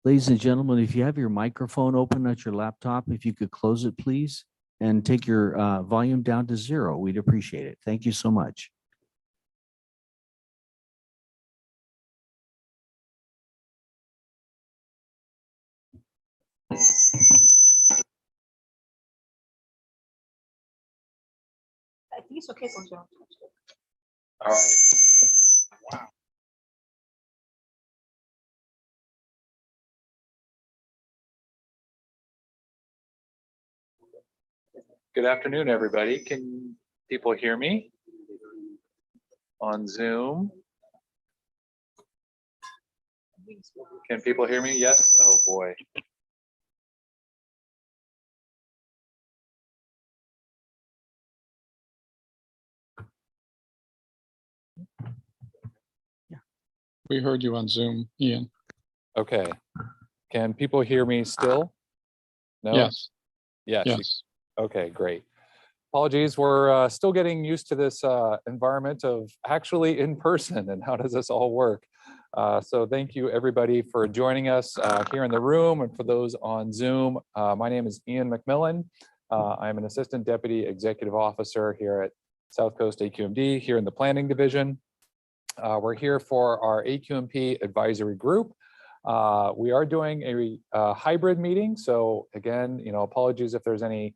Ladies and gentlemen, if you have your microphone open at your laptop, if you could close it, please, and take your volume down to 0, we'd appreciate it. Thank you so much. I think it's okay, Bonjour. All right. Wow. Good afternoon, everybody. Can people hear me on Zoom? Can people hear me? Yes? Oh boy. We heard you on Zoom, Ian. Okay. Can people hear me still? No? Yes. Yes. Yes. Okay, great. Apologies, we're still getting used to this environment of actually in person and how does this all work. So thank you everybody for joining us here in the room and for those on Zoom. My name is Ian McMillan. I'm an Assistant Deputy Executive Officer here at South Coast AQMD here in the Planning Division. We're here for our AQMP advisory group. We are doing a hybrid meeting. So again, apologies if there's any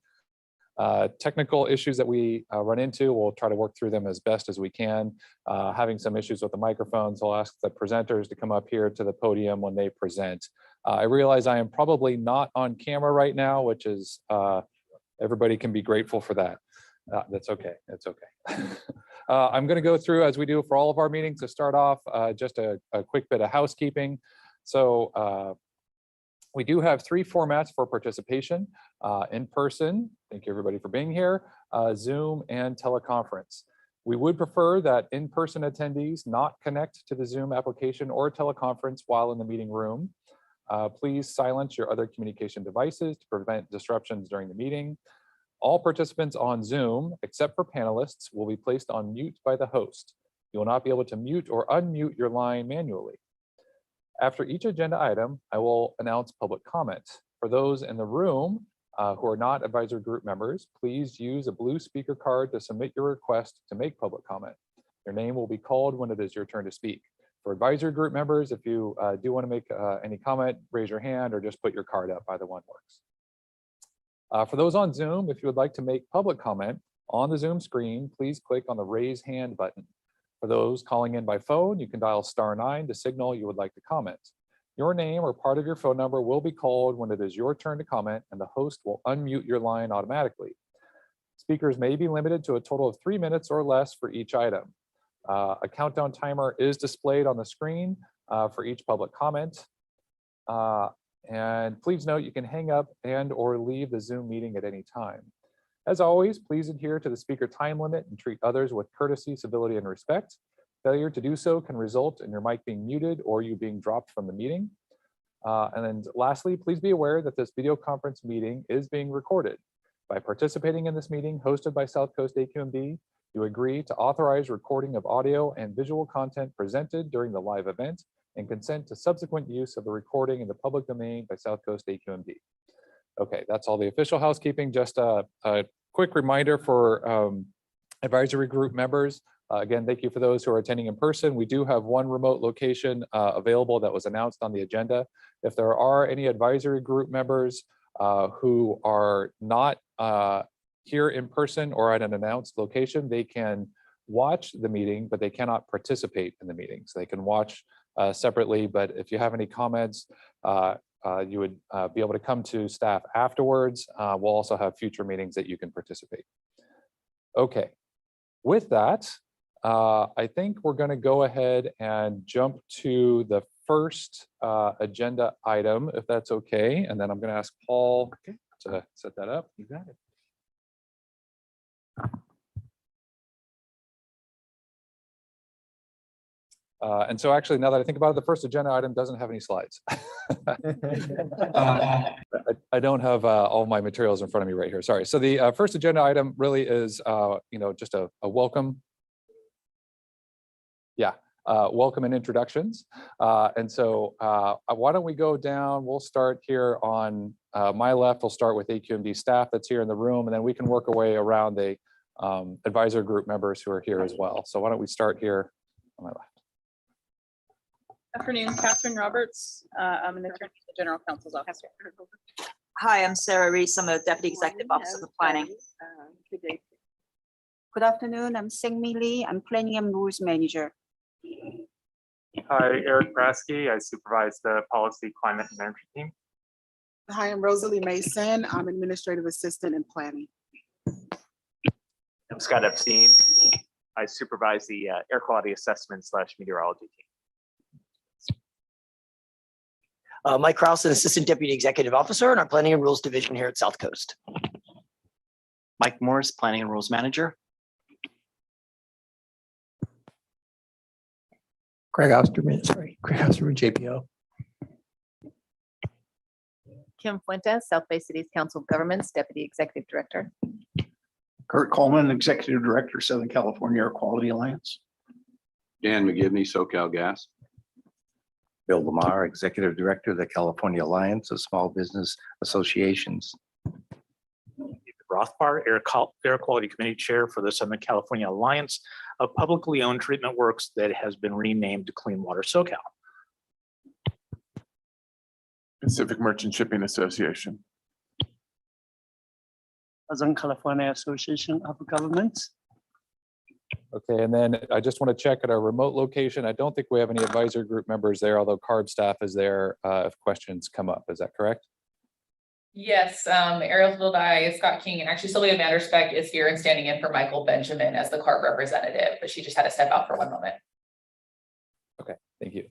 technical issues that we run into. We'll try to work through them as best as we can. Having some issues with the microphones, I'll ask the presenters to come up here to the podium when they present. I realize I am probably not on camera right now, which is, everybody can be grateful for that. That's okay, it's okay. I'm gonna go through, as we do for all of our meetings, to start off, just a quick bit of housekeeping. So we do have 3 formats for participation: in person, thank you everybody for being here, Zoom, and teleconference. We would prefer that in-person attendees not connect to the Zoom application or teleconference while in the meeting room. Please silence your other communication devices to prevent disruptions during the meeting. All participants on Zoom, except for panelists, will be placed on mute by the host. You will not be able to mute or unmute your line manually. After each agenda item, I will announce public comment. For those in the room who are not advisory group members, please use a blue speaker card to submit your request to make public comment. Your name will be called when it is your turn to speak. For advisory group members, if you do want to make any comment, raise your hand or just put your card up. Either one works. For those on Zoom, if you would like to make public comment on the Zoom screen, please click on the raise hand button. For those calling in by phone, you can dial *9 to signal you would like to comment. Your name or part of your phone number will be called when it is your turn to comment, and the host will unmute your line automatically. Speakers may be limited to a total of 3 minutes or less for each item. A countdown timer is displayed on the screen for each public comment. And please note you can hang up and/or leave the Zoom meeting at any time. As always, please adhere to the speaker time limit and treat others with courtesy, civility, and respect. Failure to do so can result in your mic being muted or you being dropped from the meeting. And then lastly, please be aware that this video conference meeting is being recorded. By participating in this meeting hosted by South Coast AQMD, you agree to authorize recording of audio and visual content presented during the live event and consent to subsequent use of the recording in the public domain by South Coast AQMD. Okay, that's all the official housekeeping. Just a quick reminder for advisory group members. Again, thank you for those who are attending in person. We do have 1 remote location available that was announced on the agenda. If there are any advisory group members who are not here in person or at an announced location, they can watch the meeting, but they cannot participate in the meeting. So they can watch separately, but if you have any comments, you would be able to come to staff afterwards. We'll also have future meetings that you can participate. Okay, with that, I think we're going to go ahead and jump to the first agenda item, if that's okay. And then I'm going to ask Paul to set that up. You got it. And so actually, now that I think about it, the first agenda item doesn't have any slides. I don't have all my materials in front of me right here. Sorry. So the first agenda item really is, just a welcome. Yeah, welcome and introductions. And so why don't we go down? We'll start here on my left. We'll start with AQMD staff that's here in the room, and then we can work our way around the advisor group members who are here as well. So why don't we start here on my left? Afternoon, Catherine Roberts. I'm an attorney at the General Counsel's Office. Hi, I'm Sarah Reese. I'm a Deputy Executive Officer for Planning. Good afternoon, I'm Sengmi Lee. I'm Planning and Rules Manager. Hi, Eric Brasky. I supervise the Policy, Climate, and Energy team. Hi, I'm Rosalie Mason. I'm Administrative Assistant in Planning. I'm Scott Epstein. I supervise the Air Quality Assessment / Meteorology team. Mike Krause, an Assistant Deputy Executive Officer in our Planning and Rules Division here at South Coast. Mike Morris, Planning and Rules Manager. Craig Osterman, JPO. Kim Fuentes, South Bay Cities Council of Governments, Deputy Executive Director. Kurt Coleman, Executive Director, Southern California Air Quality Alliance. Dan McGivney, SoCal Gas. Bill Lamar, Executive Director of the California Alliance of Small Business Associations. Rothbard, Air Quality Committee Chair for the Southern California Alliance of Publicly Owned Treatment Works that has been renamed to Clean Water SoCal. Pacific Merchant Shipping Association. Southern California Association of Governments. Okay, and then I just want to check at our remote location. I don't think we have any advisor group members there, although CARB staff is there if questions come up. Is that correct? Yes, Ariel Vildai, Scott King, and actually Sylvia Vanderspeck is here and standing in for Michael Benjamin as the CARB representative, but she just had to step out for one moment. Okay, thank you.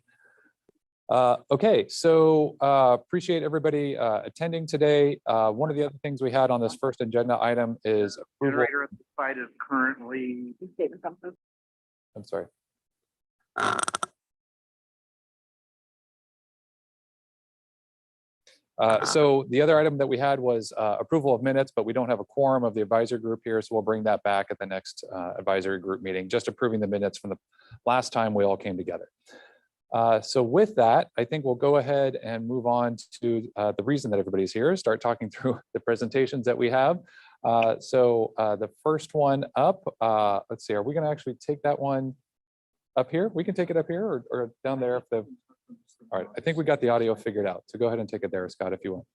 Okay, so appreciate everybody attending today. One of the other things we had on this first agenda item is approval. Generator at the site is currently. I'm sorry. So the other item that we had was approval of minutes, but we don't have a quorum of the advisor group here, so we'll bring that back at the next advisory group meeting, just approving the minutes from the last time we all came together. So with that, I think we'll go ahead and move on to the reason that everybody's here, start talking through the presentations that we have. So the first one up, let's see, are we going to actually take that one up here? We can take it up here or down there if the. All right, I think we got the audio figured out. So go ahead and take it there, Scott, if you want.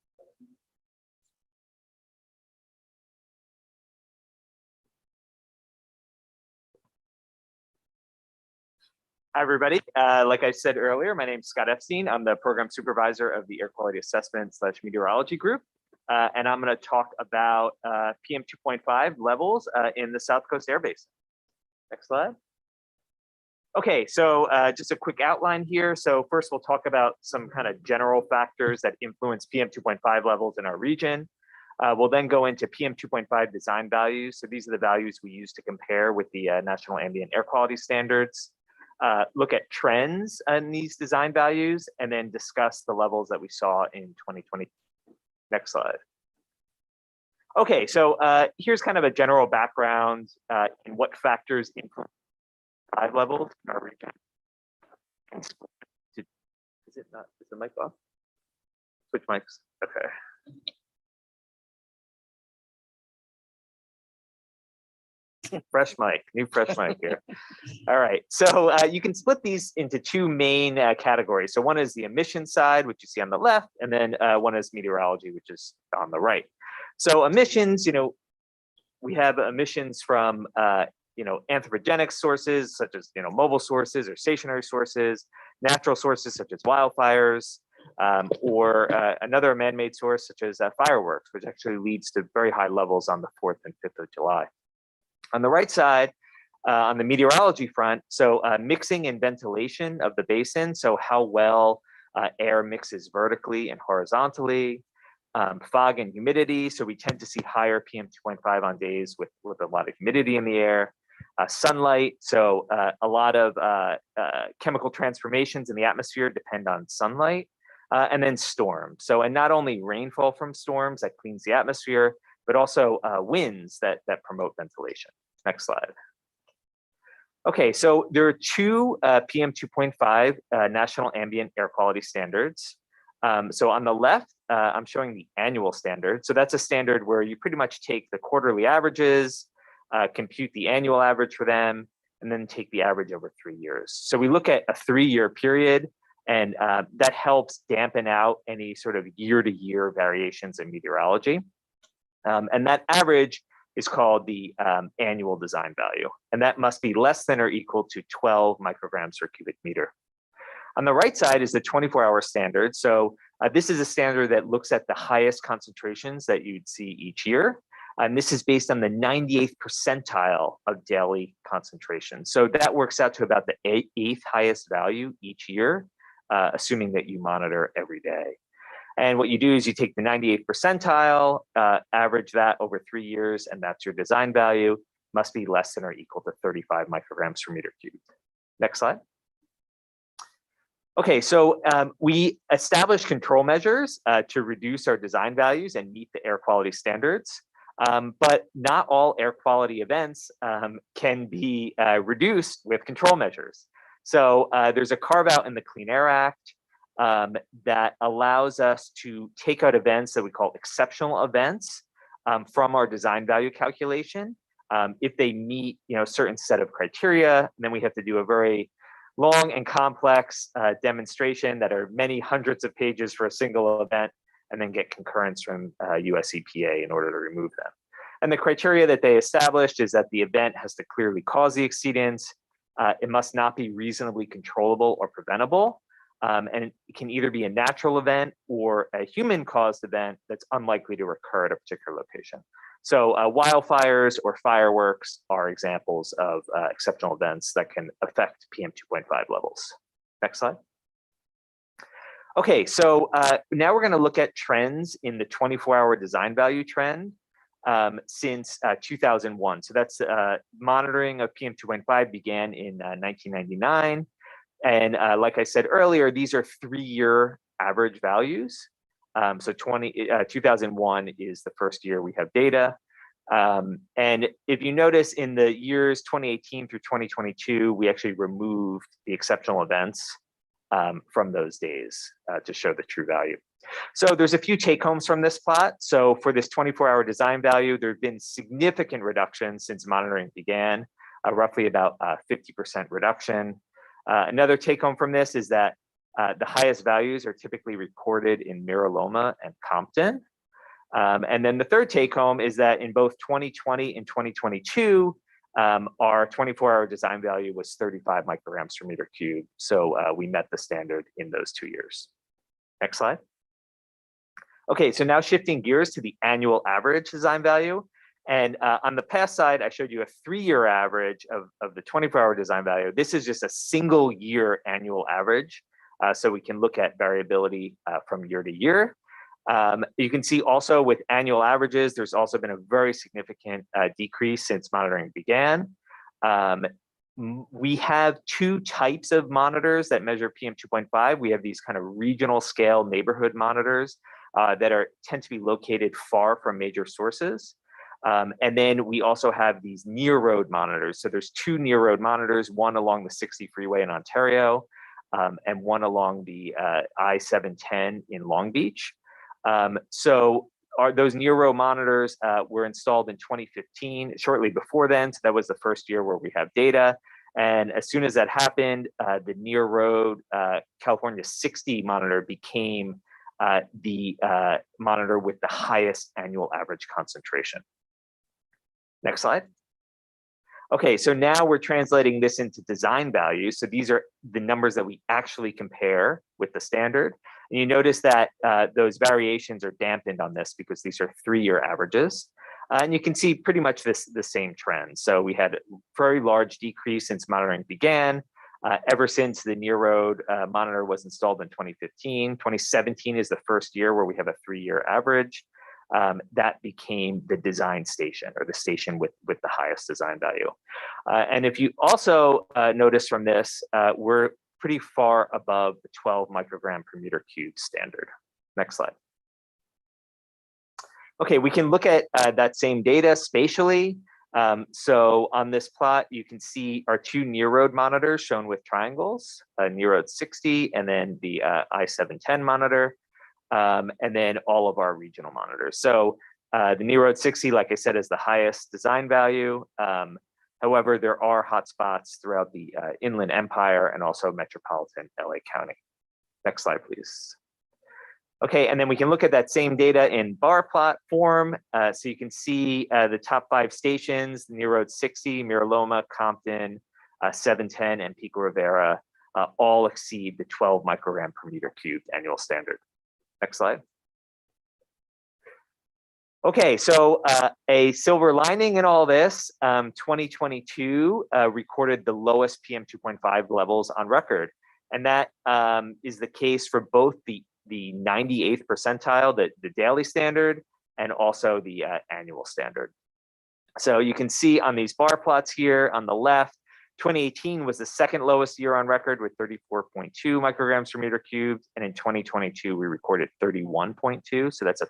Hi, everybody. Like I said earlier, my name is Scott Epstein. I'm the program supervisor of the Air Quality Assessment / Meteorology group. And I'm going to talk about PM 2.5 levels in the South Coast Air Basin. Next slide. Okay, so just a quick outline here. So first we'll talk about some kind of general factors that influence PM 2.5 levels in our region. We'll then go into PM 2.5 design values. So these are the values we use to compare with the National Ambient Air Quality Standards. Look at trends in these design values, and then discuss the levels that we saw in 2020. Next slide. Okay, so here's kind of a general background in what factors influence 5 levels in our region. Is it not? Is the mic off? Switch mics. Okay. Fresh mic, new fresh mic here. All right, so you can split these into 2 main categories. So one is the emission side, which you see on the left, and then one is meteorology, which is on the right. So emissions, we have emissions from anthropogenic sources such as mobile sources or stationary sources, natural sources such as wildfires, or another man-made source such as fireworks, which actually leads to very high levels on the 4th and 5th of July. On the right side, on the meteorology front, so mixing and ventilation of the basin, so how well air mixes vertically and horizontally, fog and humidity. So we tend to see higher PM2.5 on days with a lot of humidity in the air. Sunlight, so a lot of chemical transformations in the atmosphere depend on sunlight. And then storms. So, and not only rainfall from storms that cleans the atmosphere, but also winds that promote ventilation. Next slide. Okay, so there are two PM2.5 national ambient air quality standards. So on the left, I'm showing the annual standard. So that's a standard where you pretty much take the quarterly averages, compute the annual average for them, and then take the average over 3 years. So we look at a 3-year period, and that helps dampen out any sort of year-to-year variations in meteorology. And that average is called the annual design value, and that must be less than or equal to 12 micrograms per cubic meter. On the right side is the 24-hour standard. So this is a standard that looks at the highest concentrations that you'd see each year. And this is based on the 98th percentile of daily concentration. So that works out to about the 8th highest value each year, assuming that you monitor every day. And what you do is you take the 98th percentile, average that over 3 years, and that's your design value. Must be less than or equal to 35 micrograms per meter cubed. Next slide. Okay, so we established control measures to reduce our design values and meet the air quality standards. But not all air quality events can be reduced with control measures. So there's a carve out in the Clean Air Act that allows us to take out events that we call exceptional events from our design value calculation. If they meet, a certain set of criteria, then we have to do a very long and complex demonstration that are many hundreds of pages for a single event, and then get concurrence from US EPA in order to remove them. And the criteria that they established is that the event has to clearly cause the exceedance, it must not be reasonably controllable or preventable, and it can either be a natural event or a human-caused event that's unlikely to occur at a particular location. So wildfires or fireworks are examples of exceptional events that can affect PM2.5 levels. Next slide. Okay, so now we're going to look at trends in the 24-hour design value trend since 2001. So that's monitoring of PM2.5 began in 1999. And like I said earlier, these are 3-year average values. So 2001 is the first year we have data. And if you notice in the years 2018 through 2022, we actually removed the exceptional events from those days to show the true value. So there's a few take homes from this plot. So for this 24-hour design value, there have been significant reductions since monitoring began, roughly about 50% reduction. Another take home from this is that the highest values are typically recorded in Mira Loma and Compton. And then the third take home is that in both 2020 and 2022, our 24-hour design value was 35 micrograms per meter cubed. So we met the standard in those 2 years. Next slide. Okay, so now shifting gears to the annual average design value. And on the past side, I showed you a 3-year average of the 24-hour design value. This is just a single year annual average. So we can look at variability from year to year. You can see also with annual averages, there's also been a very significant decrease since monitoring began. We have 2 types of monitors that measure PM2.5. We have these kind of regional scale neighborhood monitors that tend to be located far from major sources. And then we also have these near road monitors. So there's 2 near road monitors, one along the 60 freeway in Ontario, and one along the I-710 in Long Beach. So those near road monitors were installed in 2015, shortly before then. So that was the first year where we have data. And as soon as that happened, the near road California 60 monitor became the monitor with the highest annual average concentration. Next slide. Okay, so now we're translating this into design values. So these are the numbers that we actually compare with the standard. And you notice that those variations are dampened on this because these are 3-year averages. And you can see pretty much the same trend. So we had a very large decrease since monitoring began, Ever since the near road monitor was installed in 2015, 2017 is the first year where we have a 3-year average. That became the design station, or the station with the highest design value. And if you also notice from this, we're pretty far above the 12 microgram per meter cubed standard. Next slide. Okay, we can look at that same data spatially. So on this plot, you can see our 2 near road monitors shown with triangles, near road 60, and then the I-710 monitor, and then all of our regional monitors. So the near road 60, like I said, is the highest design value. However, there are hotspots throughout the Inland Empire and also metropolitan LA County. Next slide, please. Okay, and then we can look at that same data in bar plot form. So you can see the top 5 stations, near road 60, Miraloma, Compton, 710, and Pico Rivera, all exceed the 12 microgram per meter cubed annual standard. Next slide. Okay, so a silver lining in all this, 2022 recorded the lowest PM 2.5 levels on record. And that is the case for both the 98th percentile, the daily standard, and also the annual standard. So you can see on these bar plots here on the left, 2018 was the second lowest year on record with 34.2 micrograms per meter cubed. And in 2022, we recorded 31.2. So that's a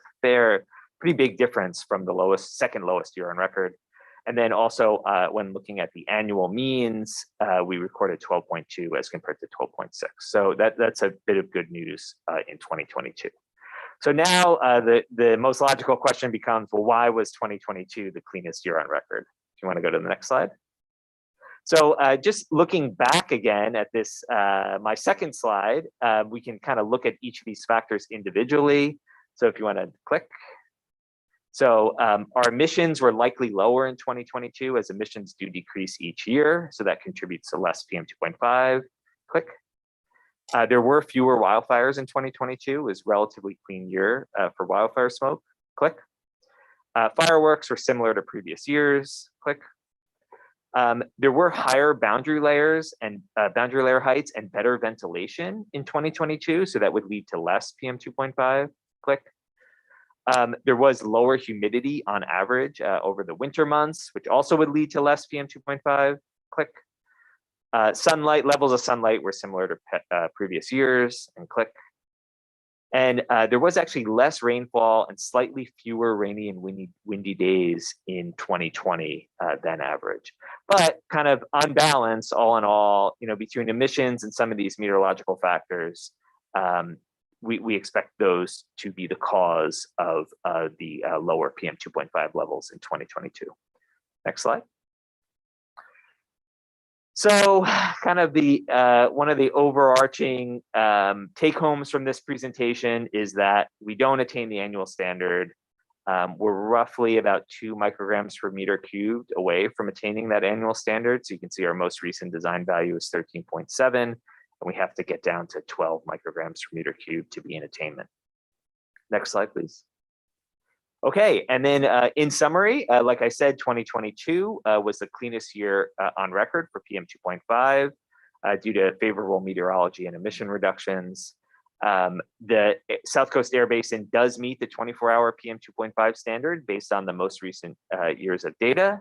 pretty big difference from the second lowest year on record. And then also when looking at the annual means, we recorded 12.2 as compared to 12.6. So that's a bit of good news in 2022. So now the most logical question becomes, well, why was 2022 the cleanest year on record? Do you want to go to the next slide? So just looking back again at this, my second slide, we can kind of look at each of these factors individually. So if you want to click. So our emissions were likely lower in 2022 as emissions do decrease each year. So that contributes to less PM 2.5. Click. There were fewer wildfires in 2022. It was a relatively clean year for wildfire smoke. Click. Fireworks were similar to previous years. Click. There were higher boundary layers and boundary layer heights and better ventilation in 2022. So that would lead to less PM 2.5. Click. There was lower humidity on average over the winter months, which also would lead to less PM 2.5. Click. Sunlight, levels of sunlight were similar to previous years, and click. And there was actually less rainfall and slightly fewer rainy and windy days in 2020 than average. But kind of on balance, all in all, between emissions and some of these meteorological factors, we expect those to be the cause of the lower PM 2.5 levels in 2022. Next slide. So kind of the one of the overarching take homes from this presentation is that we don't attain the annual standard. We're roughly about 2 micrograms per meter cubed away from attaining that annual standard. So you can see our most recent design value is 13.7, and we have to get down to 12 micrograms per meter cubed to be in attainment. Next slide, please. Okay, and then in summary, like I said, 2022 was the cleanest year on record for PM 2.5 due to favorable meteorology and emission reductions. The South Coast Air Basin does meet the 24-hour PM 2.5 standard based on the most recent years of data.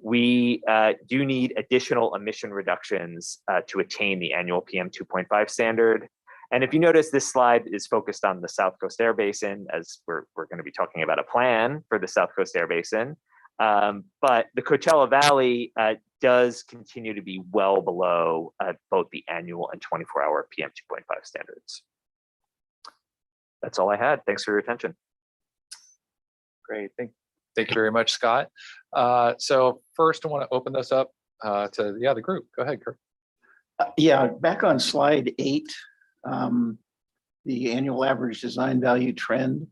We do need additional emission reductions to attain the annual PM 2.5 standard. And if you notice, this slide is focused on the South Coast Air Basin, as we're going to be talking about a plan for the South Coast Air Basin. But the Coachella Valley does continue to be well below both the annual and 24-hour PM 2.5 standards. That's all I had. Thanks for your attention. Great. Thank you very much, Scott. So first, I want to open this up to the group. Go ahead, Kurt. Yeah, back on slide 8. The annual average design value trend.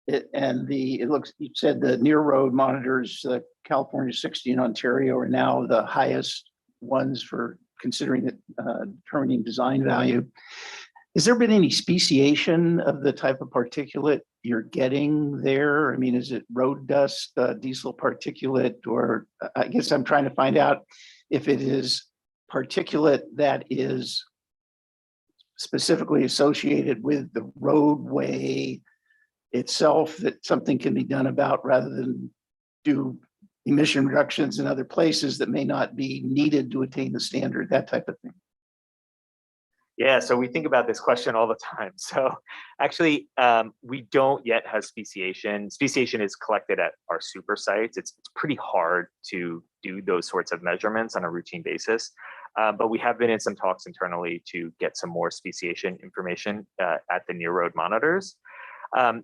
It looks, you said the near road monitors, California 60 and Ontario are now the highest ones for considering determining design value. Has there been any speciation of the type of particulate you're getting there? I mean, is it road dust, diesel particulate, or I guess I'm trying to find out if it is particulate that is specifically associated with the roadway itself that something can be done about rather than do emission reductions in other places that may not be needed to attain the standard, that type of thing? Yeah, so we think about this question all the time. So actually, we don't yet have speciation. Speciation is collected at our super sites. It's pretty hard to do those sorts of measurements on a routine basis. But we have been in some talks internally to get some more speciation information at the near road monitors.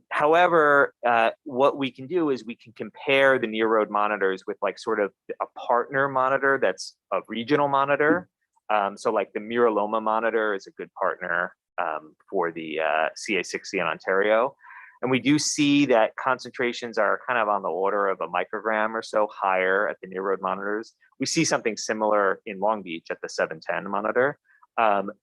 However, what we can do is we can compare the near road monitors with like sort of a partner monitor that's a regional monitor. So like the Miraloma monitor is a good partner for the CA60 in Ontario. And we do see that concentrations are kind of on the order of a microgram or so higher at the near road monitors. We see something similar in Long Beach at the 710 monitor.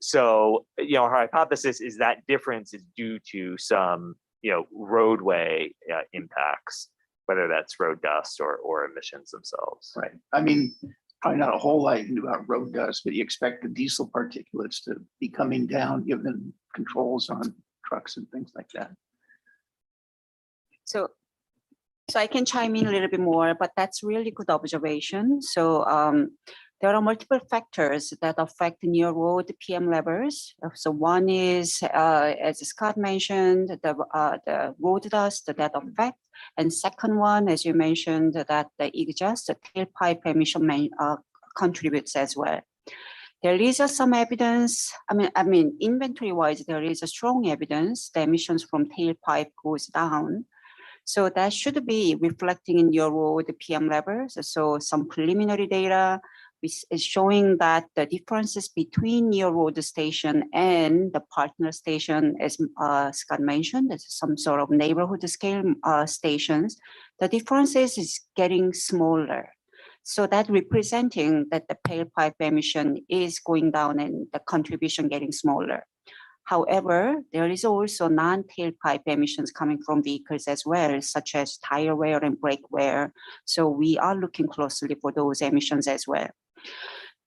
So, you know, our hypothesis is that difference is due to some, you know, roadway impacts, whether that's road dust or emissions themselves. Right. I mean, probably not a whole lot you can do about road dust, but you expect the diesel particulates to be coming down given controls on trucks and things like that. So I can chime in a little bit more, but that's really good observation. So there are multiple factors that affect near road PM levels. So one is, as Scott mentioned, the road dust that affect. And second one, as you mentioned, that the exhaust, the tailpipe emission contributes as well. There is some evidence, I mean, inventory-wise, there is a strong evidence the emissions from tailpipe goes down. So that should be reflecting in your road PM levels. So some preliminary data is showing that the differences between your road station and the partner station, as Scott mentioned, it's some sort of neighborhood scale stations, the differences is getting smaller. So that representing that the tailpipe emission is going down and the contribution getting smaller. However, there is also non-tailpipe emissions coming from vehicles as well, such as tire wear and brake wear. So we are looking closely for those emissions as well.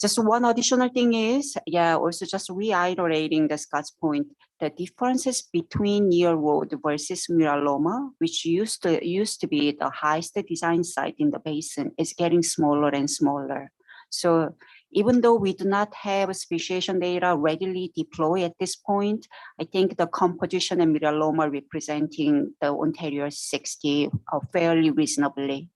Just one additional thing is, also just reiterating the Scott's point, the differences between near road versus Miraloma, which used to be the highest design site in the basin, is getting smaller and smaller. So even though we do not have speciation data readily deployed at this point, I think the composition and Miraloma representing the Ontario 60 are fairly reasonably.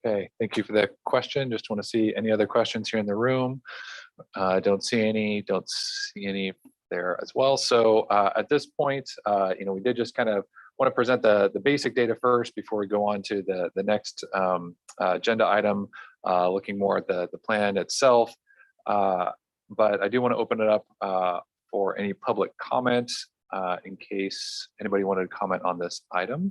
Okay, thank you for that question. Just want to see any other questions here in the room. Don't see any there as well. So at this point, you know, we did just kind of want to present the basic data first before we go on to the next agenda item, looking more at the plan itself. But I do want to open it up for any public comments in case anybody wanted to comment on this item.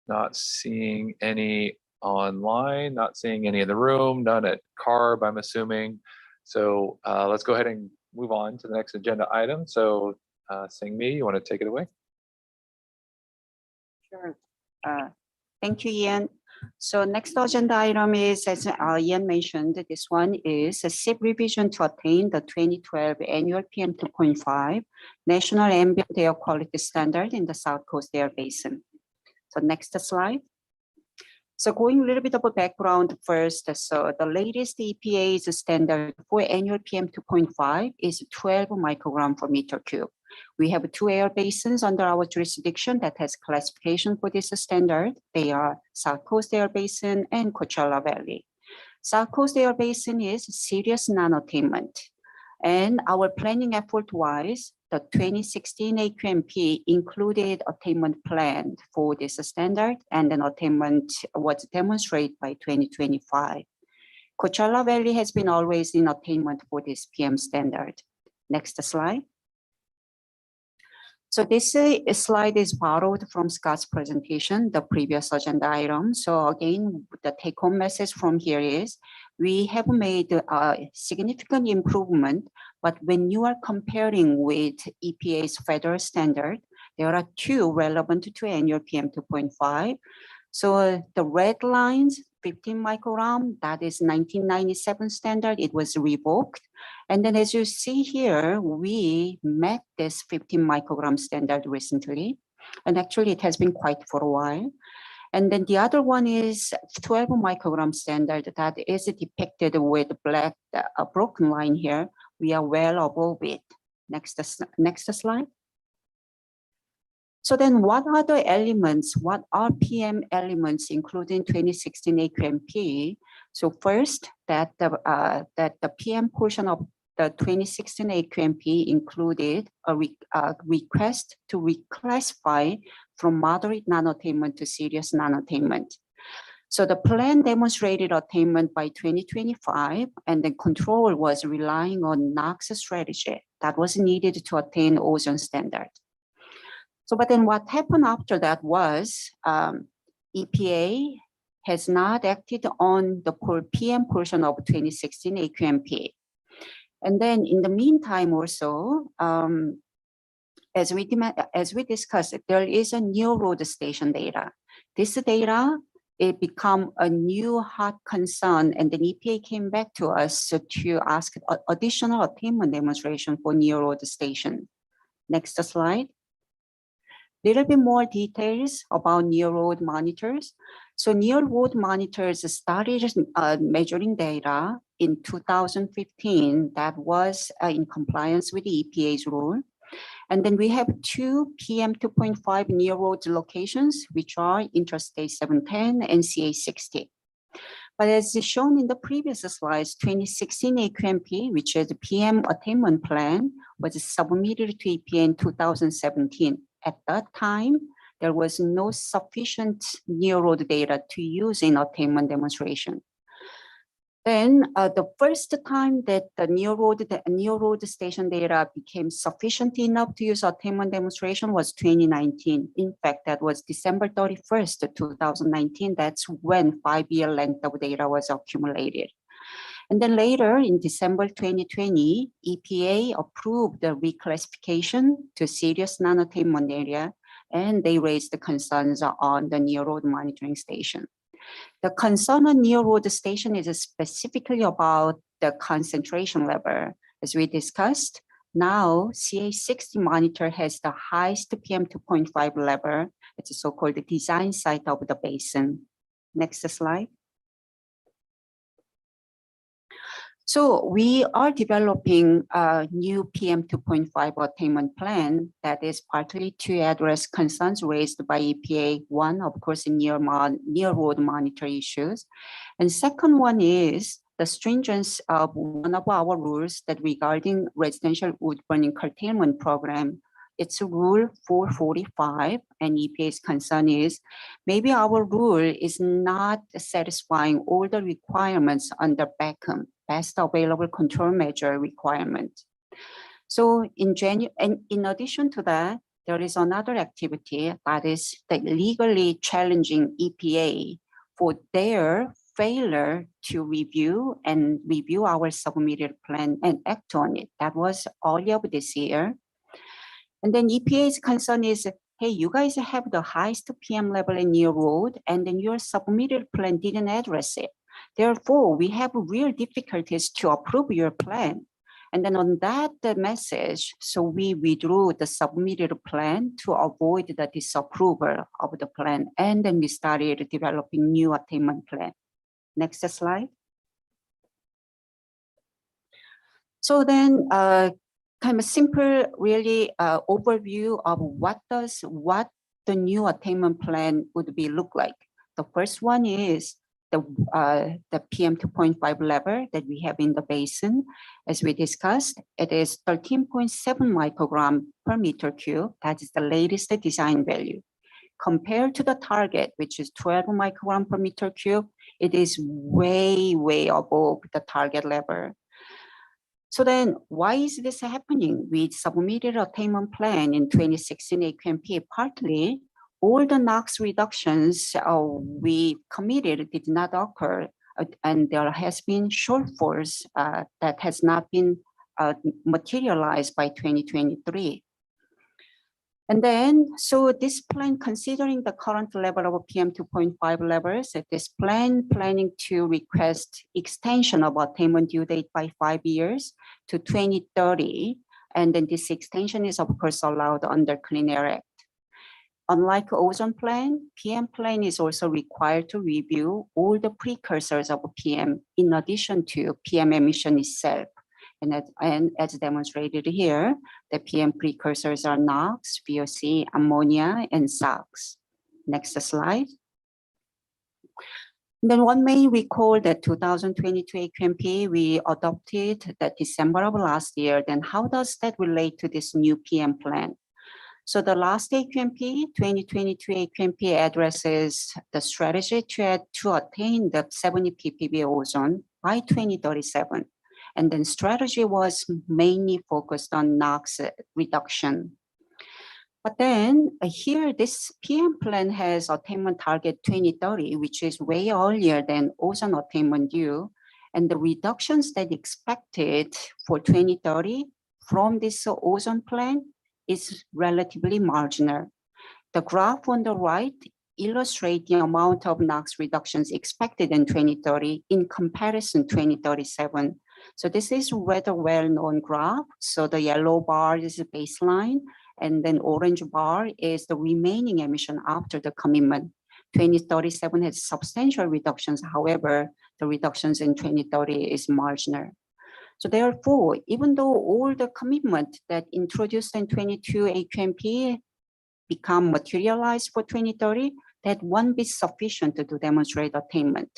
Not seeing any online, not seeing any in the room, none at CARB, I'm assuming. So let's go ahead and move on to the next agenda item. So Sing-Mi, you want to take it away? Sure. Thank you, Ian. So next agenda item is, as Ian mentioned, this one is a SIP revision to attain the 2012 annual PM 2.5 National Ambient Air Quality Standard in the South Coast Air Basin. So next slide. So going a little bit of a background first. So the latest EPA's standard for annual PM 2.5 is 12 microgram per meter cube. We have 2 air basins under our jurisdiction that has classification for this standard. They are South Coast Air Basin and Coachella Valley. South Coast Air Basin is serious non-attainment. And our planning effort-wise, the 2016 AQMP included attainment plan for this standard, and then attainment was demonstrated by 2025. Coachella Valley has been always in attainment for this PM standard. Next slide. So this slide is borrowed from Scott's presentation, the previous agenda item. So again, the take-home message from here is we have made a significant improvement, but when you are comparing with EPA's federal standard, there are 2 relevant to annual PM 2.5. So the red lines, 15 microgram, that is 1997 standard, it was revoked. And then as you see here, we met this 15 microgram standard recently. And actually it has been quite for a while. And then the other one is 12 microgram standard that is depicted with black broken line here. We are well above it. Next slide. So then what are the elements? What are PM elements, including 2016 AQMP? So first, that the PM portion of the 2016 AQMP included a request to reclassify from moderate non-attainment to serious non-attainment. So the plan demonstrated attainment by 2025, and the control was relying on NOx strategy that was needed to attain ozone standard. So, but then what happened after that was EPA has not acted on the PM portion of 2016 AQMP. And then in the meantime also, as we discussed, there is a new road station data. This data, it become a new hot concern, and the EPA came back to us to ask additional attainment demonstration for new road station. Next slide. Little bit more details about near road monitors. So near road monitors started measuring data in 2015 that was in compliance with the EPA's rule. And then we have two PM 2.5 near road locations, which are Interstate 710 and CA 60. But as shown in the previous slides, 2016 AQMP, which is the PM attainment plan, was submitted to EPA in 2017. At that time, there was no sufficient near road data to use in attainment demonstration. Then the first time that the near road station data became sufficient enough to use attainment demonstration was 2019. In fact, that was December 31st, 2019. That's when 5-year length of data was accumulated. And then later in December 2020, EPA approved the reclassification to serious non-attainment area, and they raised the concerns on the near road monitoring station. The concern on near road station is specifically about the concentration level. As we discussed, now CA60 monitor has the highest PM 2.5 level. It's a so-called design site of the basin. Next slide. So we are developing a new PM 2.5 attainment plan that is partly to address concerns raised by EPA. One, of course, near road monitor issues. And second one is the stringence of one of our rules that regarding residential wood burning curtailment program. It's rule 445, and EPA's concern is maybe our rule is not satisfying all the requirements under BACM, best available control measure requirement. So in addition to that, there is another activity that is the legally challenging EPA for their failure to review our submitted plan and act on it. That was early of this year. And then EPA's concern is, hey, you guys have the highest PM level in your road, and then your submitted plan didn't address it. Therefore, we have real difficulties to approve your plan. And then on that message, so we withdrew the submitted plan to avoid the disapproval of the plan. And then we started developing new attainment plan. Next slide. So then, kind of simple, really overview of what the new attainment plan would be look like. The first one is the PM 2.5 level that we have in the basin. As we discussed, it is 13.7 microgram per meter cube. That is the latest design value. Compared to the target, which is 12 microgram per meter cube, it is way, way above the target level. So then why is this happening? We submitted an attainment plan in 2016 AQMP. Partly, all the NOx reductions we committed did not occur, and there has been shortfalls that has not been materialized by 2023. And then, so this plan, considering the current level of PM 2.5 levels, this plan planning to request extension of attainment due date by 5 years to 2030. And then this extension is of course allowed under Clean Air Act. Unlike ozone plan, PM plan is also required to review all the precursors of PM in addition to PM emission itself. And as demonstrated here, the PM precursors are NOx, VOC, ammonia, and SOx. Next slide. Then one may recall that 2022 AQMP, we adopted that December of last year. Then how does that relate to this new PM plan? So the last AQMP, 2022 AQMP addresses the strategy to attain the 70 ppb ozone by 2037. And then strategy was mainly focused on NOx reduction. But then here, this PM plan has attainment target 2030, which is way earlier than ozone attainment due. And the reductions that expected for 2030 from this ozone plan is relatively marginal. The graph on the right illustrates the amount of NOx reductions expected in 2030 in comparison to 2037. So this is rather well-known graph. So the yellow bar is the baseline, and then orange bar is the remaining emission after the commitment. 2037 has substantial reductions. However, the reductions in 2030 is marginal. So therefore, even though all the commitment that introduced in 22 AQMP become materialized for 2030, that won't be sufficient to demonstrate attainment.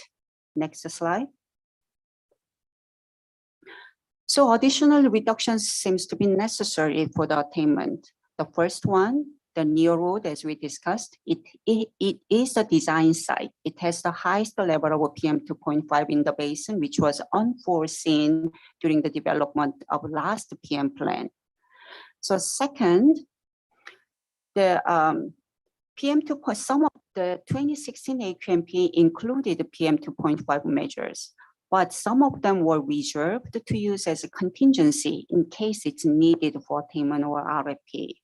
Next slide. So additional reductions seems to be necessary for the attainment. The first one, the near road, as we discussed, it is the design site. It has the highest level of PM 2.5 in the basin, which was unforeseen during the development of last PM plan. So second, the PM 2.0, some of the 2016 AQMP included PM 2.5 measures, but some of them were reserved to use as a contingency in case it's needed for attainment or RFP.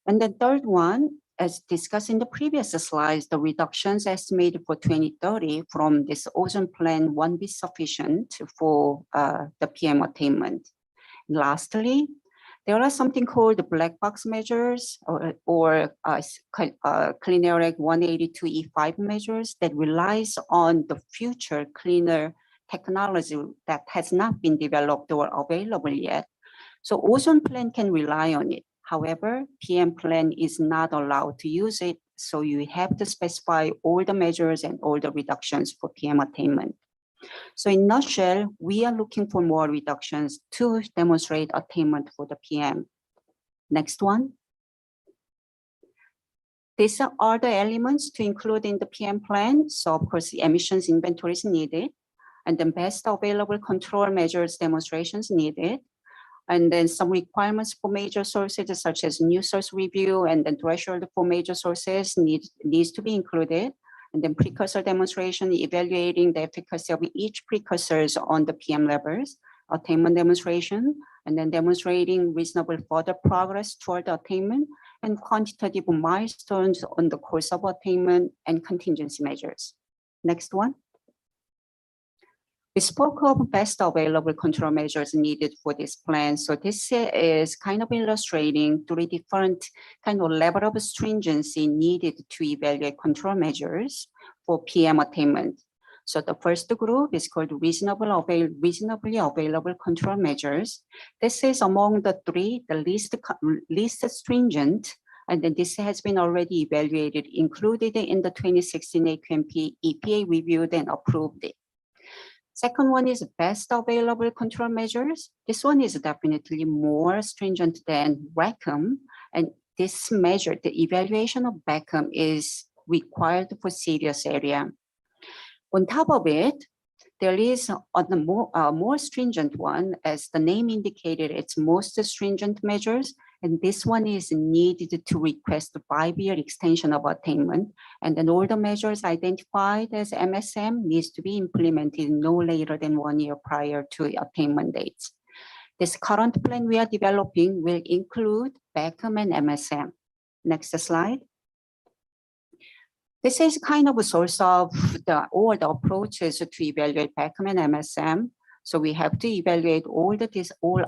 And the third one, as discussed in the previous slides, the reductions estimated for 2030 from this ozone plan won't be sufficient for the PM attainment. Lastly, there are something called the black box measures or Clean Air Act 182E5 measures that relies on the future cleaner technology that has not been developed or available yet. So ozone plan can rely on it. However, PM plan is not allowed to use it. So you have to specify all the measures and all the reductions for PM attainment. So in a nutshell, we are looking for more reductions to demonstrate attainment for the PM. Next one. These are the elements to include in the PM plan. So of course, the emissions inventory is needed, and then best available control measures demonstrations needed. And then some requirements for major sources such as new source review and then threshold for major sources needs to be included. And then precursor demonstration, evaluating the efficacy of each precursors on the PM levels, attainment demonstration, and then demonstrating reasonable further progress toward attainment and quantitative milestones on the course of attainment and contingency measures. Next one. We spoke of best available control measures needed for this plan. So this is kind of illustrating three different kind of level of stringency needed to evaluate control measures for PM attainment. So the first group is called reasonably available control measures. This is among the three, the least stringent, and then this has been already evaluated, included in the 2016 AQMP EPA reviewed and approved it. Second one is best available control measures. This one is definitely more stringent than BRACM, and this measure, the evaluation of BRACM is required for serious area. On top of it, there is a more stringent one, as the name indicated, it's most stringent measures, and this one is needed to request a 5-year extension of attainment, and then all the measures identified as MSM needs to be implemented no later than 1 year prior to attainment dates. This current plan we are developing will include BACM and MSM. Next slide. This is kind of a source of all the approaches to evaluate BACM and MSM. So we have to evaluate all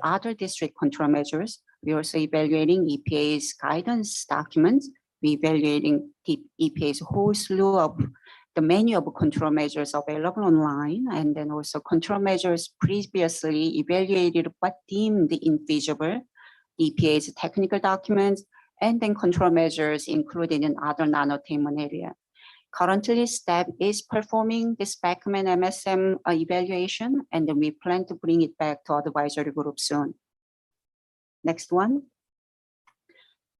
other district control measures. We're also evaluating EPA's guidance documents. We're evaluating the EPA's whole slew of the menu of control measures available online, and then also control measures previously evaluated but deemed infeasible, EPA's technical documents, and then control measures included in other non-attainment area. Currently, staff is performing this BACM and MSM evaluation, and then we plan to bring it back to advisory group soon. Next one.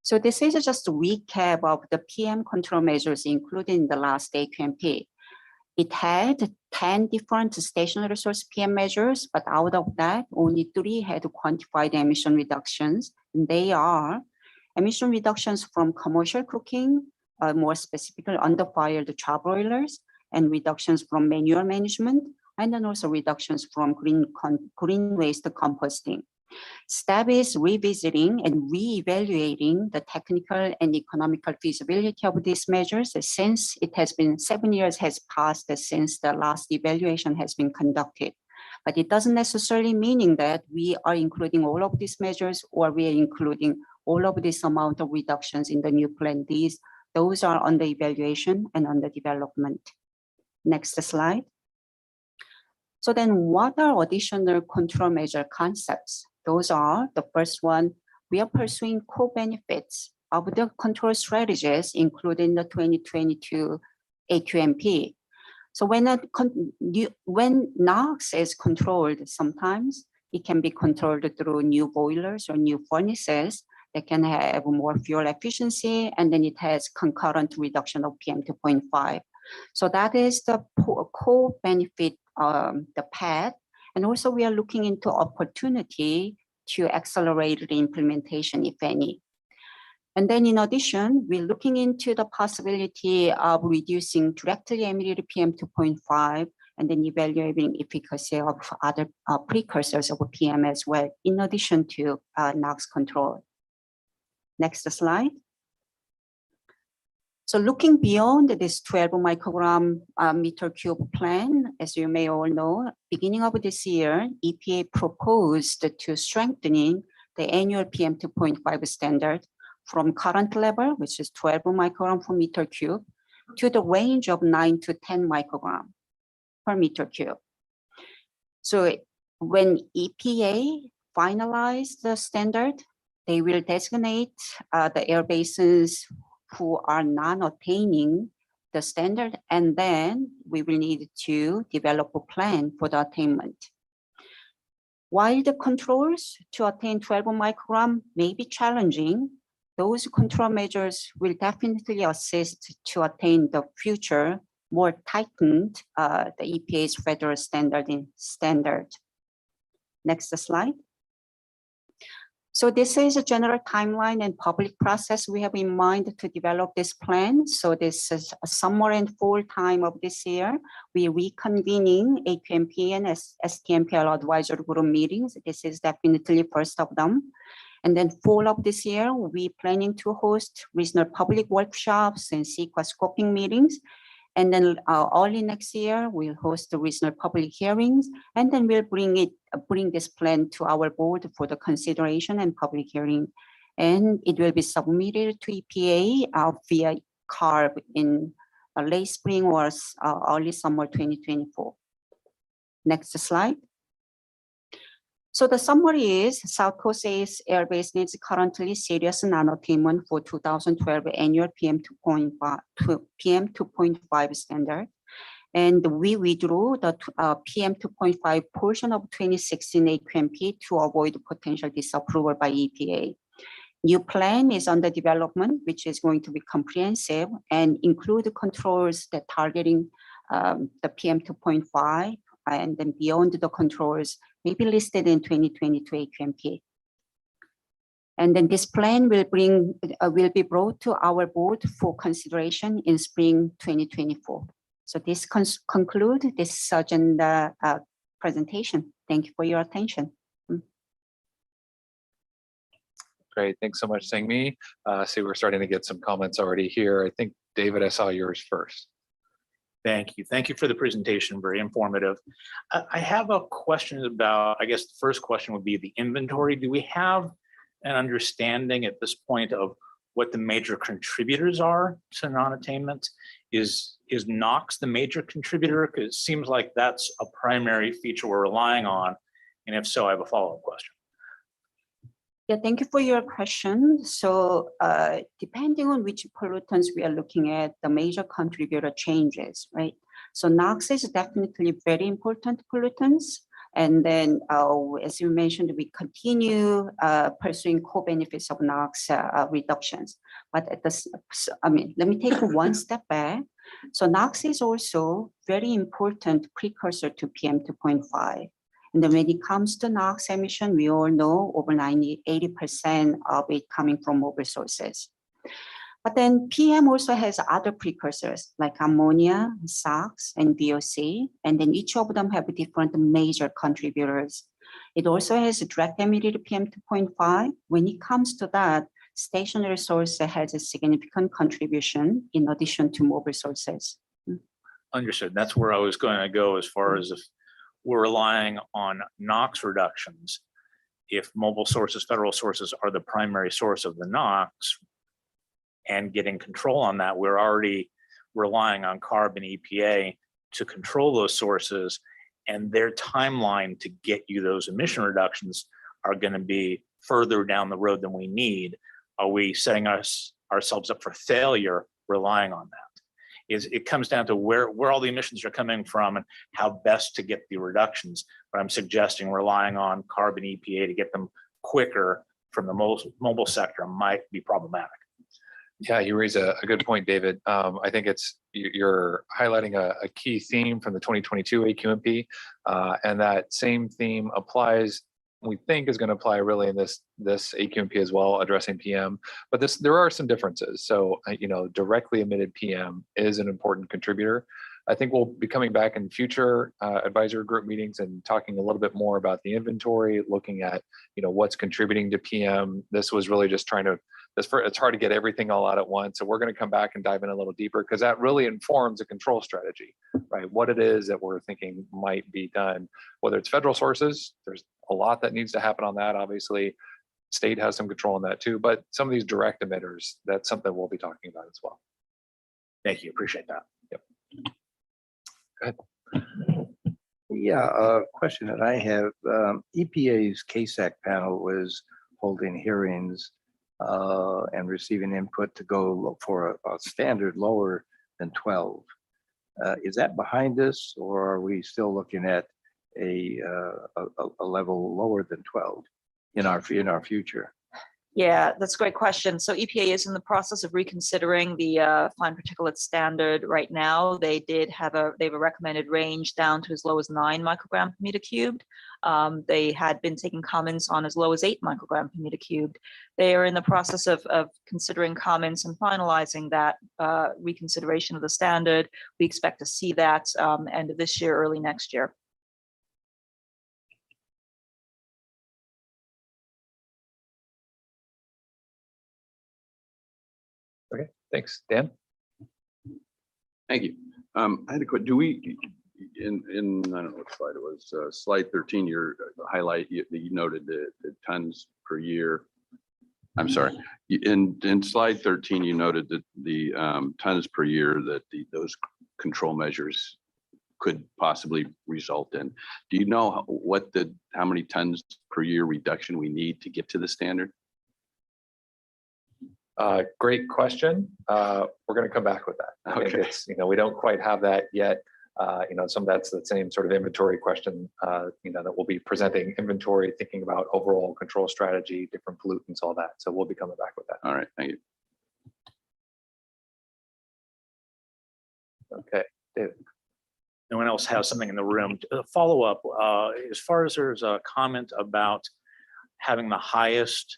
So this is just a recap of the PM control measures included in the last AQMP. It had 10 different stationary source PM measures, but out of that, only 3 had quantified emission reductions. And they are emission reductions from commercial cooking, more specifically under-fired charbroilers, and reductions from manure management, and then also reductions from green waste composting. Staff is revisiting and re-evaluating the technical and economical feasibility of these measures since it has been 7 years has passed since the last evaluation has been conducted. But it doesn't necessarily mean that we are including all of these measures or we are including all of this amount of reductions in the new plan. Those are under evaluation and under development. Next slide. So then what are additional control measure concepts? Those are, the first one, we are pursuing co-benefits of the control strategies included in the 2022 AQMP. So when NOx is controlled, sometimes it can be controlled through new boilers or new furnaces that can have more fuel efficiency, and then it has concurrent reduction of PM 2.5. So that is the co-benefit, the path. And also we are looking into opportunity to accelerate the implementation, if any. And then in addition, we're looking into the possibility of reducing directly emitted PM 2.5 and then evaluating efficacy of other precursors of PM as well, in addition to NOx control. Next slide. So looking beyond this 12 microgram meter cube plan, as you may all know, beginning of this year, EPA proposed to strengthening the annual PM 2.5 standard from current level, which is 12 microgram per meter cube, to the range of 9 to 10 microgram per meter cube. So when EPA finalized the standard, they will designate the air basins who are non-attaining the standard, and then we will need to develop a plan for the attainment. While the controls to attain 12 microgram may be challenging, those control measures will definitely assist to attain the future more tightened, the EPA's federal standard. Next slide. So this is a general timeline and public process we have in mind to develop this plan. So this is a summer and fall time of this year. We reconvening AQMP and STMPL advisory group meetings. This is definitely first of them. And then fall of this year, we planning to host regional public workshops and CEQA scoping meetings. And then early next year, we'll host the regional public hearings, and then we'll bring this plan to our board for the consideration and public hearing. And it will be submitted to EPA via CARB in late spring or early summer 2024. Next slide. So the summary is South Coast Air Base needs currently serious non-attainment for 2012 annual PM 2.5 standard. And we withdrew the PM 2.5 portion of 2016 AQMP to avoid potential disapproval by EPA. New plan is under development, which is going to be comprehensive and include controls that targeting the PM 2.5 and then beyond the controls may be listed in 2022 AQMP. And then this plan will be brought to our board for consideration in spring 2024. So this concludes this agenda presentation. Thank you for your attention. Great. Thanks so much, Sangmi. See, we're starting to get some comments already here. I think, David, I saw yours first. Thank you. Thank you for the presentation. Very informative. I have a question about, I guess the first question would be the inventory. Do we have an understanding at this point of what the major contributors are to non-attainment? Is NOx the major contributor? Because it seems like that's a primary feature we're relying on. And if so, I have a follow-up question. Yeah, thank you for your question. So depending on which pollutants we are looking at, the major contributor changes, right? So NOx is definitely very important pollutants. And then, as you mentioned, we continue pursuing co-benefits of NOx reductions. But at the, let me take one step back. So NOx is also very important precursor to PM 2.5. And then when it comes to NOx emission, we all know over 80% of it coming from mobile sources. But then PM also has other precursors like ammonia, SOx, and VOC, and then each of them have different major contributors. It also has direct emitted PM 2.5. When it comes to that, stationary source has a significant contribution in addition to mobile sources. Understood. That's where I was going to go as far as if we're relying on NOx reductions. If mobile sources, federal sources are the primary source of the NOx, and getting control on that, we're already relying on CARB and EPA to control those sources, and their timeline to get you those emission reductions are going to be further down the road than we need. Are we setting ourselves up for failure relying on that? It comes down to where all the emissions are coming from and how best to get the reductions. But I'm suggesting relying on CARB and EPA to get them quicker from the mobile sector might be problematic. Yeah, you raise a good point, David. I think you're highlighting a key theme from the 2022 AQMP, and that same theme applies, we think is going to apply really in this AQMP as well, addressing PM. But there are some differences. So, directly emitted PM is an important contributor. I think we'll be coming back in future advisory group meetings and talking a little bit more about the inventory, looking at what's contributing to PM. This was really just trying to. It's hard to get everything all out at once. So we're going to come back and dive in a little deeper because that really informs a control strategy, right? What it is that we're thinking might be done, whether it's federal sources, there's a lot that needs to happen on that. Obviously, state has some control on that too, but some of these direct emitters, that's something we'll be talking about as well. Thank you, appreciate that. Yep. Go ahead. Yeah, a question that I have, EPA's KSAC panel was holding hearings and receiving input to go for a standard lower than 12. Is that behind us, or are we still looking at a level lower than 12 in our future? Yeah, that's a great question. So EPA is in the process of reconsidering the fine particulate standard right now. They have a recommended range down to as low as 9 microgram per meter cubed. They had been taking comments on as low as 8 microgram per meter cubed. They are in the process of considering comments and finalizing that reconsideration of the standard. We expect to see that end of this year, early next year. Okay, thanks. Dan? Thank you. I had a quick, do we, in I don't know what slide it was, slide 13, your highlight, you noted the tons per year. I'm sorry. In slide 13, you noted that the tons per year that those control measures could possibly result in. Do you know how many tons per year reduction we need to get to the standard? Great question. We're going to come back with that. I think it's, we don't quite have that yet. Some of that's the same sort of inventory question, that we'll be presenting inventory, thinking about overall control strategy, different pollutants, all that. So we'll be coming back with that. All right, thank you. Okay, David. No one else has something in the room. Follow up, as far as there's a comment about having the highest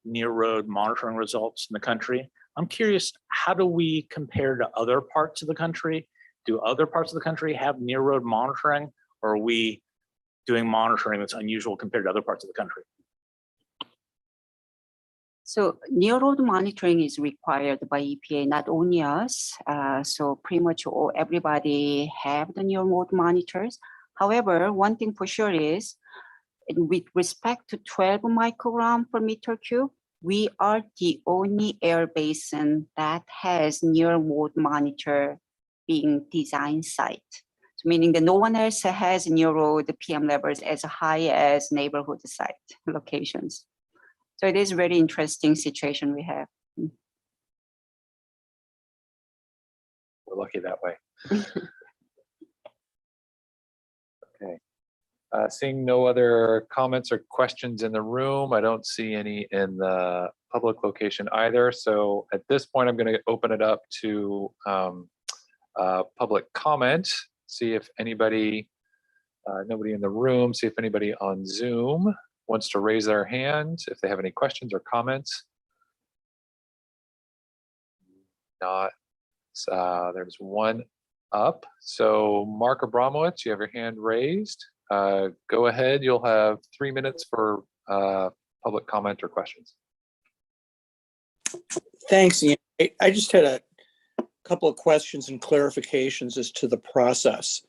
near road monitoring results in the country. I'm curious, how do we compare to other parts of the country? Do other parts of the country have near road monitoring, or are we doing monitoring that's unusual compared to other parts of the country? So near road monitoring is required by EPA, not only us. So pretty much everybody have the near road monitors. However, one thing for sure is with respect to 12 microgram per meter cube, we are the only air basin that has near road monitor being design site. So meaning that no one else has near road PM levels as high as neighborhood site locations. So it is a very interesting situation we have. We're lucky that way. Okay. Seeing no other comments or questions in the room, I don't see any in the public location either. So at this point, I'm going to open it up to public comment. See if anybody, nobody in the room, see if anybody on Zoom wants to raise their hand if they have any questions or comments. Not, there's one up. So Mark Abramowitz, you have your hand raised. Go ahead, you'll have 3 minutes for public comment or questions. Thanks, Ian. I just had a couple of questions and clarifications as to the process.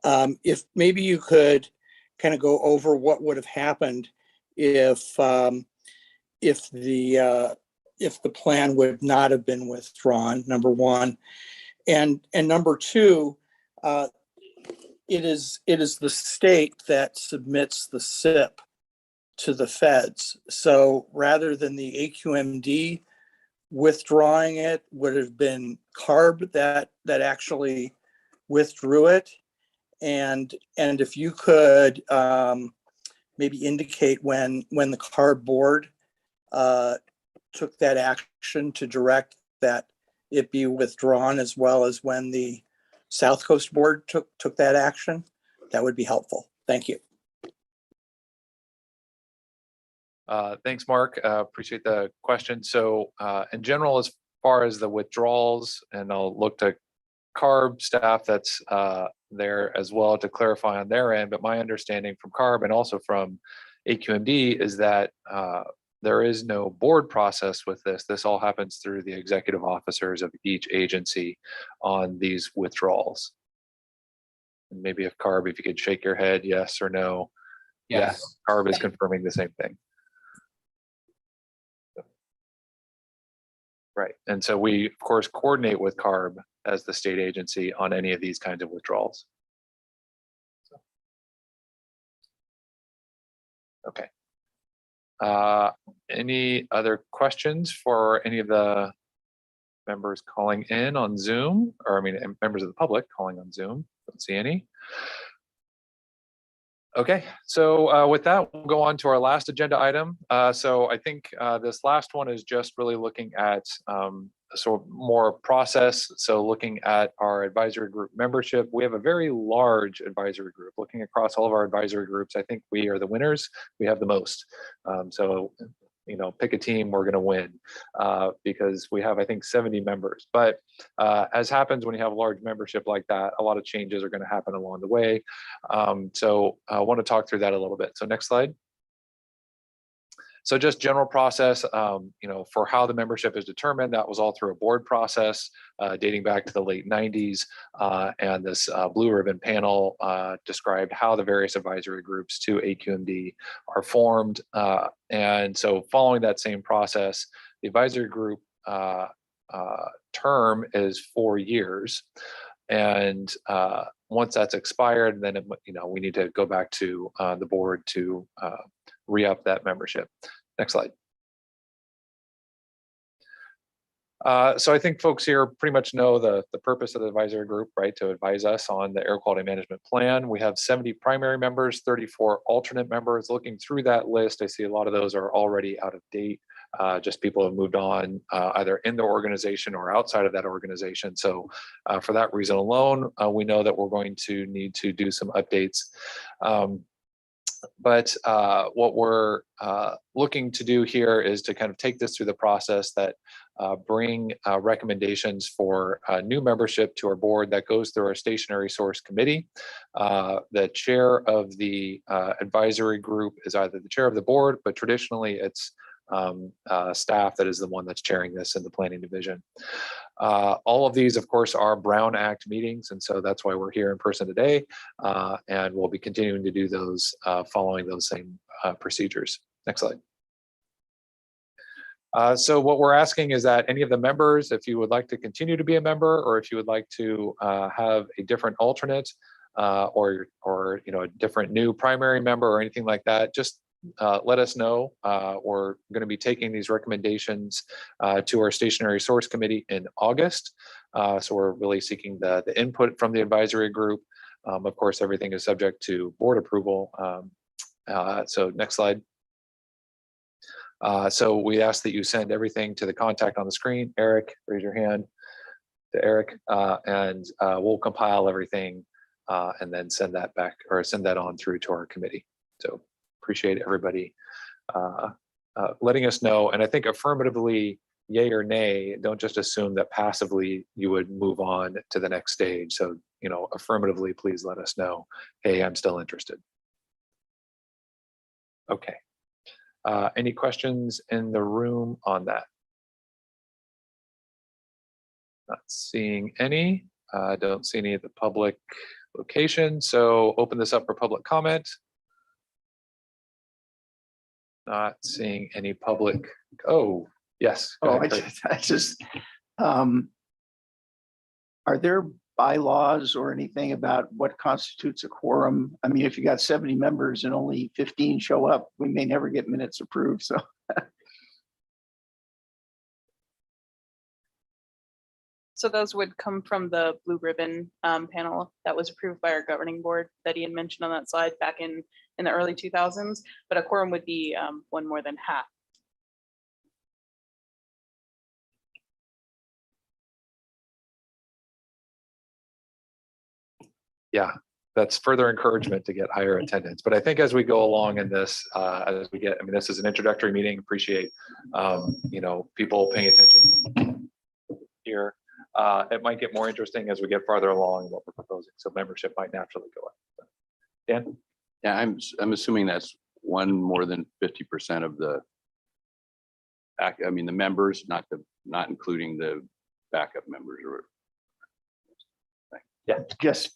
If maybe you could kind of go over what would have happened if the plan would not have been withdrawn, number one, and number two, it is the state that submits the SIP to the feds. So rather than the AQMD withdrawing it, would have been CARB that actually withdrew it. And if you could maybe indicate when the CARB board took that action to direct that it be withdrawn, as well as when the South Coast board took that action, that would be helpful. Thank you. Thanks, Mark. Appreciate the question. So in general, as far as the withdrawals, and I'll look to CARB staff that's there as well to clarify on their end, but my understanding from CARB and also from AQMD is that there is no board process with this. This all happens through the executive officers of each agency on these withdrawals. And maybe if CARB, if you could shake your head, yes or no. Yes, CARB is confirming the same thing. Right, and so we, of course, coordinate with CARB as the state agency on any of these kinds of withdrawals. Okay. Any other questions for any of the members calling in on Zoom, or I mean, members of the public calling on Zoom? Don't see any. Okay, so with that, we'll go on to our last agenda item. So I think this last one is just really looking at sort of more process. So looking at our advisory group membership, we have a very large advisory group. Looking across all of our advisory groups, I think we are the winners. We have the most. So, you know, pick a team, we're going to win because we have, I think, 70 members. But as happens when you have a large membership like that, a lot of changes are going to happen along the way. So I want to talk through that a little bit. So next slide. So just general process, you know, for how the membership is determined, that was all through a board process dating back to the late 90s. And this blue ribbon panel described how the various advisory groups to AQMD are formed. And so following that same process, the advisory group term is 4 years. And once that's expired, then, you know, we need to go back to the board to re-up that membership. Next slide. So I think folks here pretty much know the purpose of the advisory group, right? To advise us on the air quality management plan. We have 70 primary members, 34 alternate members. Looking through that list, I see a lot of those are already out of date. Just people have moved on either in the organization or outside of that organization. So for that reason alone, we know that we're going to need to do some updates. But what we're looking to do here is to kind of take this through the process that bring recommendations for new membership to our board that goes through our stationary source committee. The chair of the advisory group is either the chair of the board, but traditionally it's staff that is the one that's chairing this in the planning division. All of these, of course, are Brown Act meetings, and so that's why we're here in person today, and we'll be continuing to do those following those same procedures. Next slide. So what we're asking is that any of the members, if you would like to continue to be a member, or if you would like to have a different alternate, or a different new primary member or anything like that, just let us know. We're going to be taking these recommendations to our stationary source committee in August. So we're really seeking the input from the advisory group. Of course, everything is subject to board approval. So next slide. So we ask that you send everything to the contact on the screen. Eric, raise your hand to Eric, and we'll compile everything and then send that back, or send that on through to our committee. So appreciate everybody letting us know. And I think affirmatively, yay or nay, don't just assume that passively you would move on to the next stage. So, affirmatively, please let us know, hey, I'm still interested. Okay. Any questions in the room on that? Not seeing any. Don't see any at the public location. So open this up for public comment. Not seeing any public. Oh, yes. Go ahead, Are there bylaws or anything about what constitutes a quorum? I mean, if you got 70 members and only 15 show up, we may never get minutes approved. So So those would come from the blue ribbon panel that was approved by our governing board that Ian mentioned on that slide back in the early 2000s, but a quorum would be one more than half. Yeah, that's further encouragement to get higher attendance. But I think as we go along in this, as we get, this is an introductory meeting, appreciate, people paying attention here. It might get more interesting as we get farther along in what we're proposing. So membership might naturally go up. Dan? Yeah, I'm assuming that's one more than 50% of the, the members, not including the backup members. Or yeah, just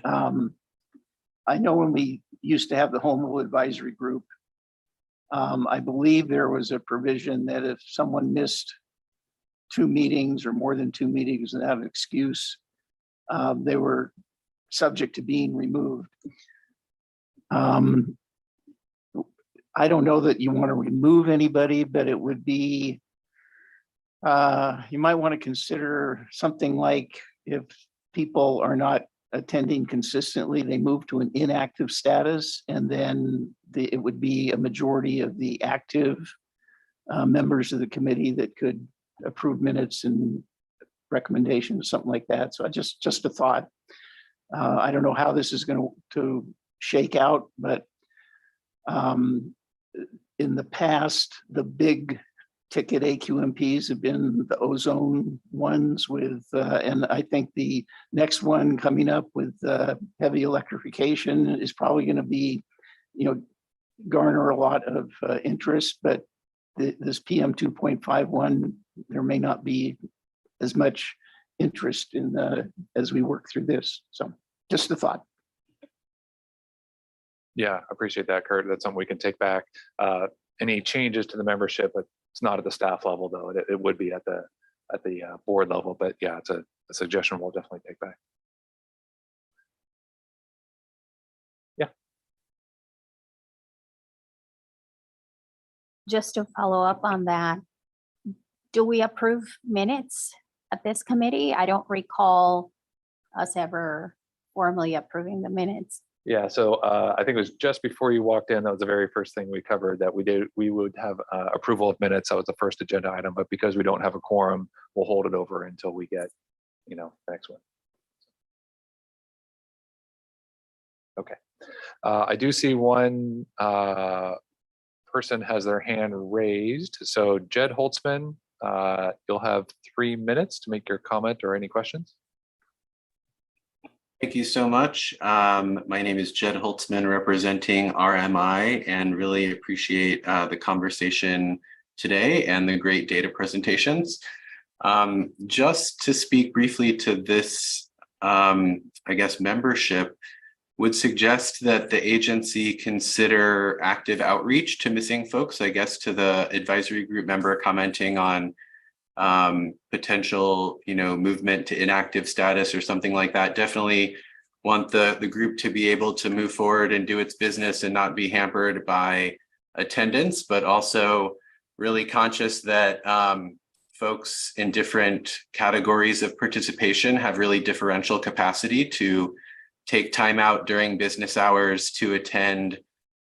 I know when we used to have the Home Rule Advisory Group, I believe there was a provision that if someone missed 2 meetings or more than 2 meetings without an excuse, they were subject to being removed. I don't know that you want to remove anybody, but it would be, you might want to consider something like if people are not attending consistently, they move to an inactive status, and then it would be a majority of the active members of the committee that could approve minutes and recommendations, something like that. So just a thought. I don't know how this is going to shake out, but in the past, the big ticket AQMPs have been the ozone ones with, and I think the next one coming up with heavy electrification is probably going to be, garner a lot of interest, but this PM 2.51, there may not be as much interest in as we work through this. So just a thought. Yeah, appreciate that, Kurt. That's something we can take back. Any changes to the membership, it's not at the staff level though. It would be at the board level, but yeah, it's a suggestion we'll definitely take back. Yeah. Just to follow up on that, do we approve minutes at this committee? I don't recall us ever formally approving the minutes. Yeah, so I think it was just before you walked in, that was the very first thing we covered, that we would have approval of minutes. That was the first agenda item, but because we don't have a quorum, we'll hold it over until we get, the next one. Okay, I do see one person has their hand raised. So Jed Holtzman, you'll have 3 minutes to make your comment or any questions. Thank you so much. My name is Jed Holtzman, representing RMI, and really appreciate the conversation today and the great data presentations. Just to speak briefly to this, I guess, membership, would suggest that the agency consider active outreach to missing folks, I guess, to the advisory group member commenting on potential, movement to inactive status or something like that. Definitely want the group to be able to move forward and do its business and not be hampered by attendance, but also really conscious that folks in different categories of participation have really differential capacity to take time out during business hours to attend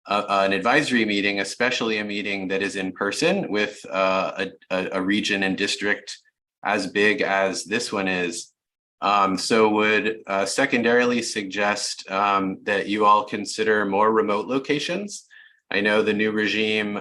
an advisory meeting, especially a meeting that is in person with a region and district as big as this one is. So would secondarily suggest that you all consider more remote locations. I know the new regime,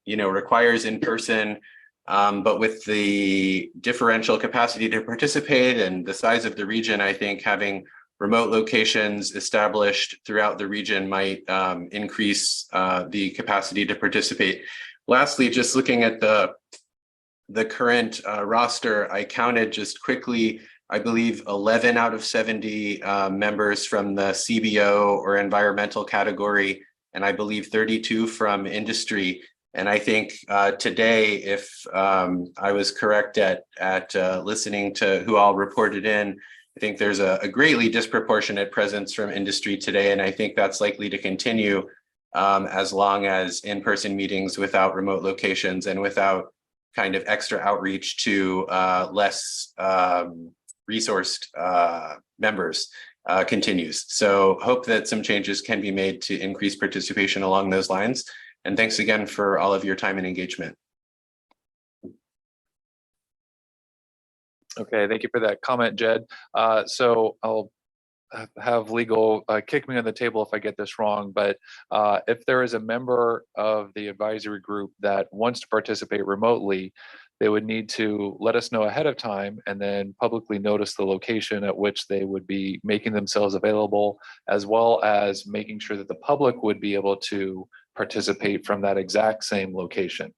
requires in person, but with the differential capacity to participate and the size of the region, I think having remote locations established throughout the region might increase the capacity to participate. Lastly, just looking at the current roster, I counted just quickly, I believe 11 out of 70 members from the CBO or environmental category, and I believe 32 from industry. And I think today, if I was correct at listening to who all reported in, I think there's a greatly disproportionate presence from industry today, and I think that's likely to continue as long as in-person meetings without remote locations and without kind of extra outreach to less resourced members continues. So hope that some changes can be made to increase participation along those lines. And thanks again for all of your time and engagement. Okay, thank you for that comment, Jed. So I'll have legal kick me on the table if I get this wrong, but if there is a member of the advisory group that wants to participate remotely, they would need to let us know ahead of time and then publicly notice the location at which they would be making themselves available, as well as making sure that the public would be able to participate from that exact same location.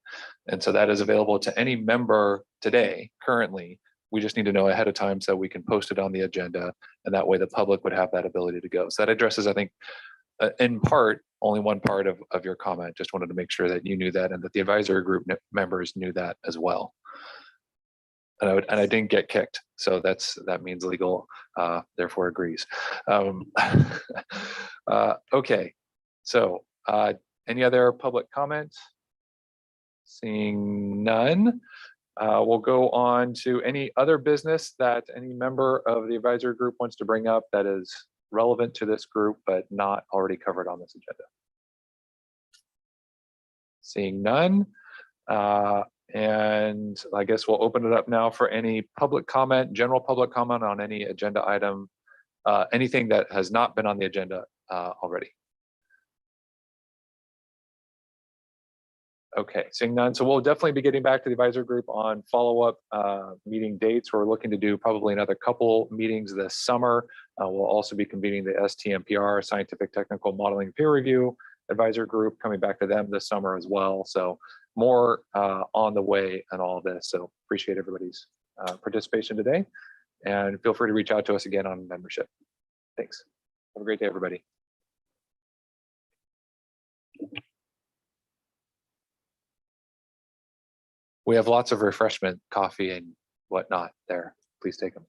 And so that is available to any member today, currently. We just need to know ahead of time so we can post it on the agenda, and that way the public would have that ability to go. So that addresses, I think, in part, only one part of your comment. Just wanted to make sure that you knew that and that the advisory group members knew that as well. And I didn't get kicked, so that means legal therefore agrees. Okay, so any other public comments? Seeing none. We'll go on to any other business that any member of the advisory group wants to bring up that is relevant to this group, but not already covered on this agenda. Seeing none. And I guess we'll open it up now for any public comment, general public comment on any agenda item, anything that has not been on the agenda already. Okay, seeing none. So we'll definitely be getting back to the advisory group on follow-up meeting dates. We're looking to do probably another couple meetings this summer. We'll also be convening the STMPR, Scientific Technical Modeling Peer Review Advisory Group, coming back to them this summer as well. So more on the way and all of this. So appreciate everybody's participation today. And feel free to reach out to us again on membership. Thanks. Have a great day, everybody. We have lots of refreshment, coffee and whatnot there. Please take them.